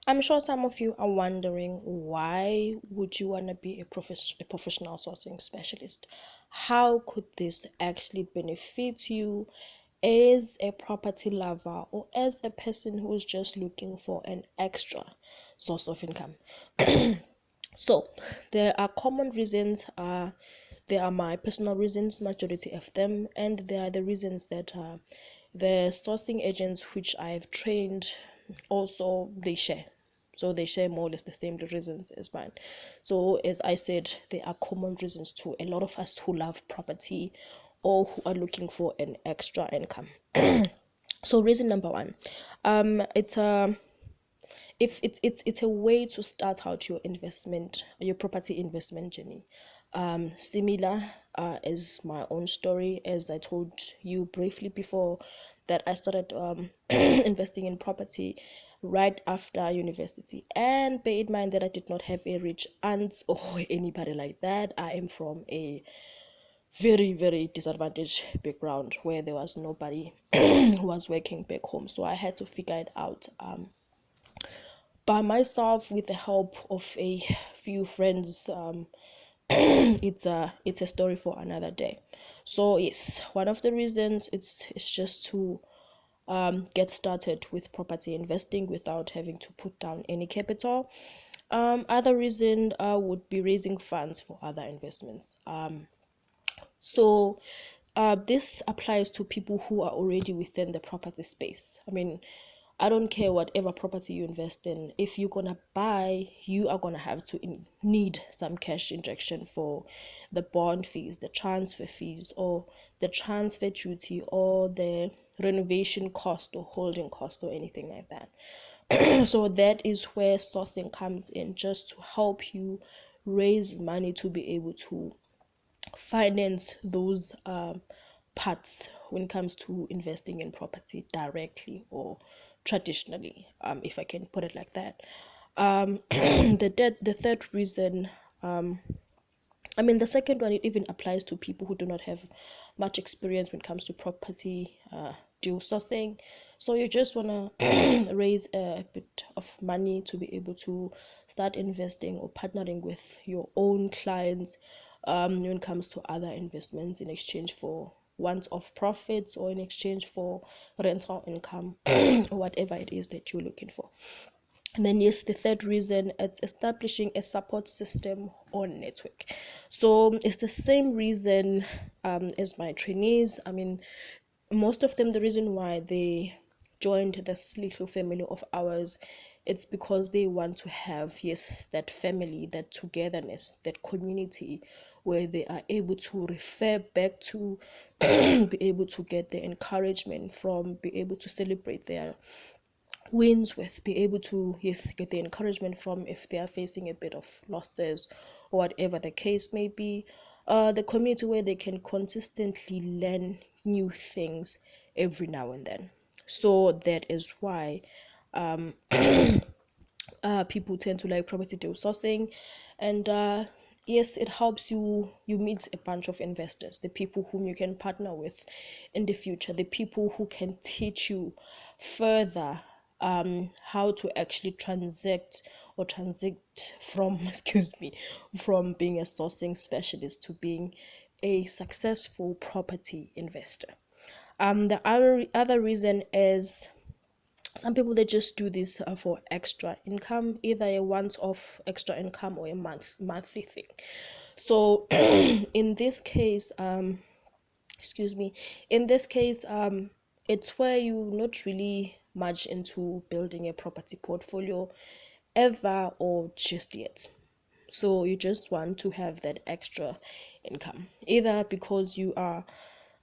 I'm sure some of you are wondering, why would you want to be a professional sourcing specialist? How could this actually benefit you as a property lover or as a person who's just looking for an extra source of income? So there are common reasons. There are my personal reasons, majority of them, and there are the reasons that the sourcing agents which I've trained also they share. So they share more or less the same reasons as mine. So as I said, there are common reasons to a lot of us who love property or who are looking for an extra income. So reason number one, it's a if it's a way to start out your property investment journey. Similar as my own story, as I told you briefly before, that I started investing in property right after university. And bear in mind that I did not have a rich aunt or anybody like that. I am from a very, very disadvantaged background where there was nobody who was working back home. So I had to figure it out by myself with the help of a few friends. It's a story for another day. So yes, one of the reasons it's just to get started with property investing without having to put down any capital. Other reason would be raising funds for other investments. So this applies to people who are already within the property space. I mean, I don't care whatever property you invest in. If you're gonna buy, you are gonna have to need some cash injection for the bond fees, the transfer fees, or the transfer duty, or the renovation cost, or holding cost, or anything like that. So that is where sourcing comes in, just to help you raise money to be able to finance those parts when it comes to investing in property directly or traditionally, if I can put it like that. The third reason, I mean, the second one, it even applies to people who do not have much experience when it comes to property deal sourcing. So you just want to raise a bit of money to be able to start investing or partnering with your own clients when it comes to other investments in exchange for once-off profits or in exchange for rental income or whatever it is that you're looking for. And then yes, the third reason, it's establishing a support system or network. So it's the same reason as my trainees. I mean, most of them, the reason why they joined this little family of ours, it's because they want to have, yes, that family, that togetherness, that community where they are able to refer back to, be able to get the encouragement from, be able to celebrate their wins with, be able to, yes, get the encouragement from if they are facing a bit of losses or whatever the case may be. The community where they can consistently learn new things every now and then. So that is why people tend to like property deal sourcing. And yes, it helps you meet a bunch of investors, the people whom you can partner with in the future, the people who can teach you further how to actually transit from excuse me, from being a sourcing specialist to being a successful property investor. The other reason is, some people they just do this for extra income, either a once-off extra income or a monthly thing. So in this case, excuse me, in this case, it's where you're not really much into building a property portfolio ever or just yet. So you just want to have that extra income, either because you are,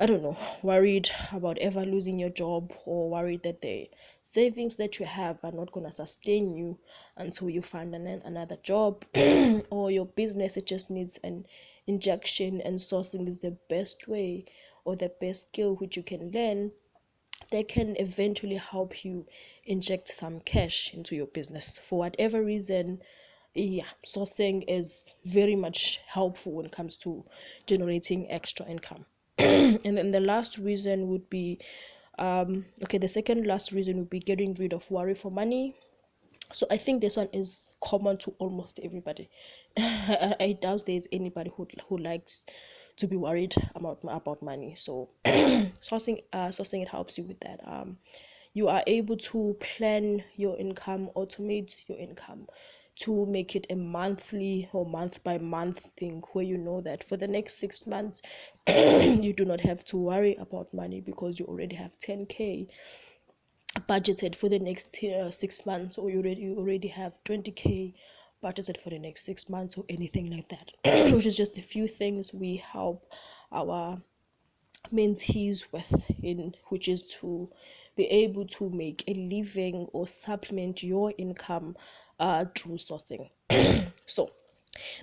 I don't know, worried about ever losing your job, or worried that the savings that you have are not going to sustain you until you find another job, or your business, it just needs an injection, and sourcing is the best way or the best skill which you can learn that can eventually help you inject some cash into your business for whatever reason. Yeah, sourcing is very much helpful when it comes to generating extra income. And then the last reason would be, okay, the second last reason would be getting rid of worry for money. So I think this one is common to almost everybody. I doubt there's anybody who likes to be worried about money. So sourcing it helps you with that. You are able to plan your income, automate your income, to make it a monthly or month by month thing, where you know that for the next 6 months you do not have to worry about money because you already have 10K budgeted for the next 6 months, or you already have 20K budgeted for the next 6 months, or anything like that. Which is just a few things we help our mentees with, in which is to be able to make a living or supplement your income through sourcing. So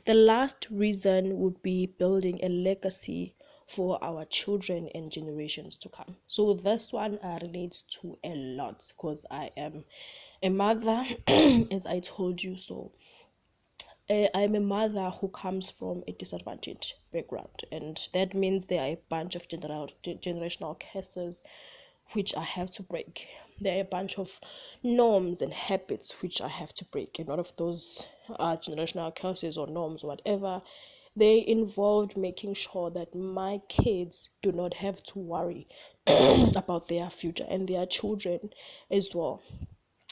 the last reason would be building a legacy for our children and generations to come. So this one relates to a lot because I am a mother, as I told you. So I'm a mother who comes from a disadvantaged background, and that means there are a bunch of generational curses which I have to break. There are a bunch of norms and habits which I have to break. And a lot of those generational curses or norms, whatever, they involved making sure that my kids do not have to worry about their future, and their children as well.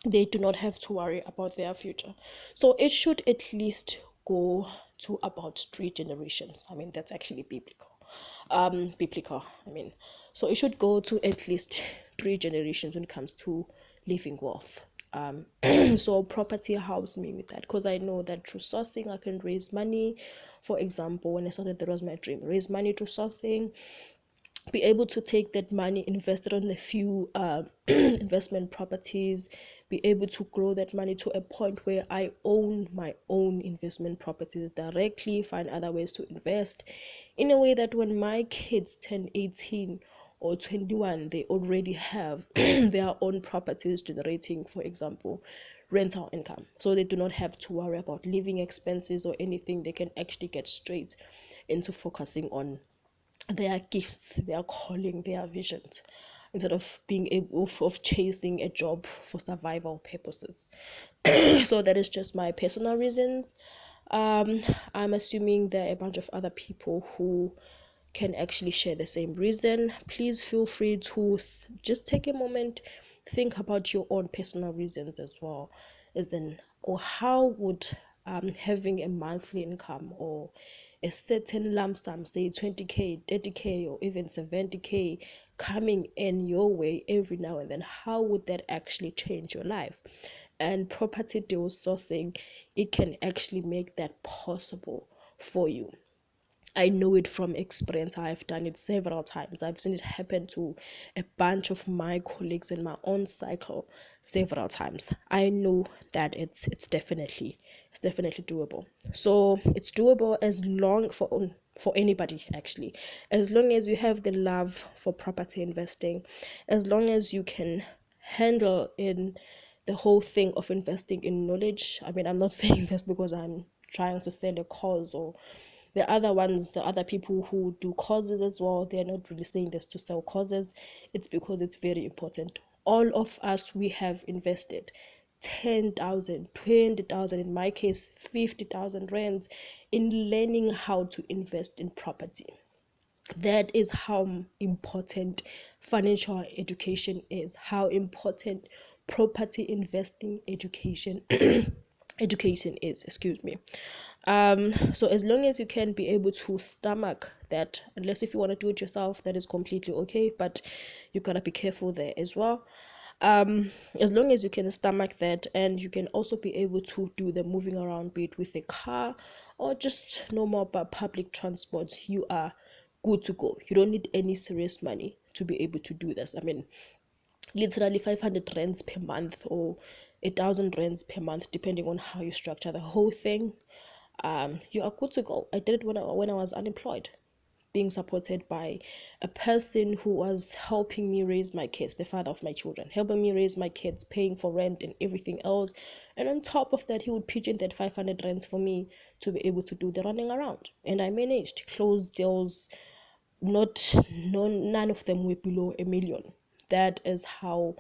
They do not have to worry about their future. So it should at least go to about 3 generations. I mean, that's actually biblical, I mean. So it should go to at least 3 generations when it comes to living wealth. So property helps me with that, because I know that through sourcing I can raise money. For example, when I started, that was my dream: raise money through sourcing, be able to take that money, invest it on a few investment properties, be able to grow that money to a point where I own my own investment properties directly, find other ways to invest in a way that when my kids turn 18 or 21, they already have their own properties generating, for example, rental income. So they do not have to worry about living expenses or anything. They can actually get straight into focusing on their gifts, their calling, their visions, instead of being able of chasing a job for survival purposes. So that is just my personal reasons. um I'm assuming there are a bunch of other people who can actually share the same reason. Please feel free to just take a moment, think about your own personal reasons as well, as in, or how would having a monthly income or a certain lump sum, say 20K, 30K, or even 70K, coming in your way every now and then, how would that actually change your life? And property deal sourcing, it can actually make that possible for you. I know it from experience. I've done it several times. I've seen it happen to a bunch of my colleagues in my own cycle several times. I know that it's definitely doable. So it's doable as long for anybody, actually, as long as you have the love for property investing, as long as you can handle in the whole thing of investing in knowledge. I mean, I'm not saying this because I'm trying to sell a cause, or the other people who do causes as well, they're not really saying this to sell causes. It's because it's very important. All of us, we have invested 10,000, 20,000, in my case 50,000 rands, in learning how to invest in property. That is how important financial education is, how important property investing education education is, excuse me. So as long as you can be able to stomach that, unless if you want to do it yourself, that is completely okay, but you gotta be careful there as well. As long as you can stomach that, and you can also be able to do the moving around bit with a car or just normal public transport, you are good to go. You don't need any serious money to be able to do this. I mean, literally 500 rands per month or 1,000 rands per month, depending on how you structure the whole thing. You are good to go. I did it when I was unemployed, being supported by a person who was helping me raise my kids, the father of my children, helping me raise my kids, paying for rent and everything else. And on top of that, he would pitch in that 500 rands for me to be able to do the running around. And I managed close deals. None of them were below 1 million. That is how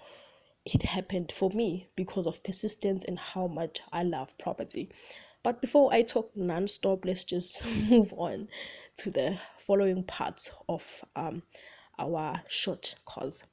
it happened for me because of persistence and how much I love property. But before I talk non-stop, let's just move on to the following part of our short course.